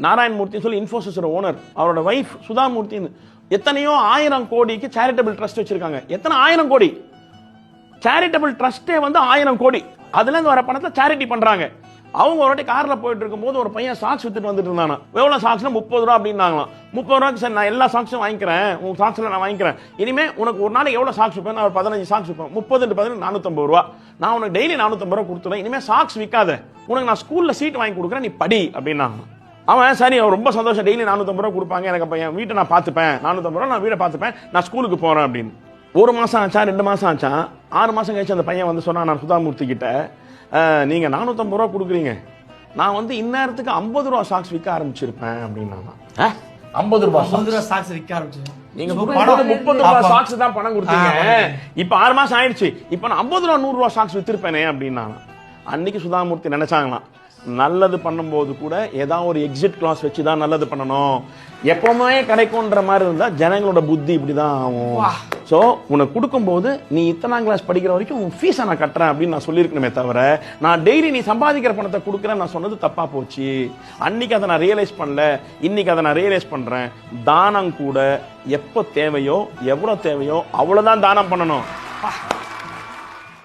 நாராயணமூர்த்தி சொல்லி இன்ஃபோசிஸ் ஓனர், அவரோட வைஃப் சுதாமூர்த்தி எத்தனையோ 1000 கோடிக்கு சேரிட்டபிள் ட்ரஸ்ட் வச்சிருக்காங்க. எத்தனை 1000 கோடி சேரிட்டபிள் ட்ரஸ்டே வந்து 1000 கோடி. அதுல இருந்து வர பணத்தை சேரிட்டி பண்றாங்க. அவங்க ஒரு வாட்டி கார்ல போயிட்டு இருக்கும்போது ஒரு பையன் சாக்ஸ் வித்துட்டு வந்துட்டு இருந்தானா. எவ்வளவு சாக்ஸ்னா 30 ரூபா அப்படின்னாங்களாம். 30 ரூபாய்க்கு சார் நான் எல்லா சாக்ஸும் வாங்கிக்கிறேன், உங்க சாக்ஸ்ல நான் வாங்கிக்கிறேன், இனிமே உனக்கு ஒரு நாளைக்கு எவ்வளவு சாக்ஸ் விற்பேன், நான் ஒரு 15 சாக்ஸ் விற்பேன், 30 15 450 ரூபா, நான் உனக்கு டெய்லி 450 ரூபா கொடுத்துறேன், இனிமே சாக்ஸ் விற்காத, உனக்கு நான் ஸ்கூல்ல சீட் வாங்கி கொடுக்குறேன், நீ படி அப்படின்னாங்க. அவன் சரி, அவன் ரொம்ப சந்தோஷம், டெய்லி 450 ரூபா கொடுப்பாங்க, எனக்கு அப்ப என் வீட்டை நான் பார்த்துப்பேன், 450 ரூபா நான் வீட்டை பார்த்துப்பேன், நான் ஸ்கூலுக்கு போறேன் அப்படின்னு. 1 மாசம் ஆச்சா 2 மாசம் ஆச்சா 6 மாசம் கழிச்சு அந்த பையன் வந்து சொன்னா, நான் சுதாமூர்த்தி கிட்ட, நீங்க 450 ரூபா கொடுக்குறீங்க, நான் வந்து இந்நேரத்துக்கு 50 ரூபா சாக்ஸ் விற்க ஆரம்பிச்சிருப்பேன் அப்படின்னா. 50 ரூபா சாக்ஸ் விற்க ஆரம்பிச்சு நீங்க 30 ரூபா சாக்ஸ் தான் பணம் கொடுத்தீங்க, இப்ப 6 மாசம் ஆயிடுச்சு, இப்ப நான் 50 ரூபா 100 ரூபா சாக்ஸ் வித்திருப்பேனே அப்படின்னா. அன்னைக்கு சுதாமூர்த்தி நினைச்சாங்களாம், நல்லது பண்ணும்போது கூட ஏதாவது ஒரு எக்ஸிட் கிளாஸ் வச்சு தான் நல்லது பண்ணணும், எப்பவுமே கிடைக்கும்ன்ற மாதிரி இருந்தா ஜனங்களோட புத்தி இப்படிதான் ஆகும். சோ உனக்கு கொடுக்கும்போது நீ இத்தனாம் கிளாஸ் படிக்கிற வரைக்கும் உன் ஃபீஸை நான் கட்டுறேன் அப்படின்னு நான் சொல்லியிருக்கணுமே தவிர, நான் டெய்லி நீ சம்பாதிக்கிற பணத்தை கொடுக்குறேன் நான் சொன்னது தப்பா போச்சு. அன்னைக்கு அதை நான் ரியலைஸ் பண்ணல, இன்னைக்கு அதை நான் ரியலைஸ் பண்றேன். தானம் கூட எப்போ தேவையோ எவ்வளவு தேவையோ அவ்வளவுதான் தானம் பண்ணணும்.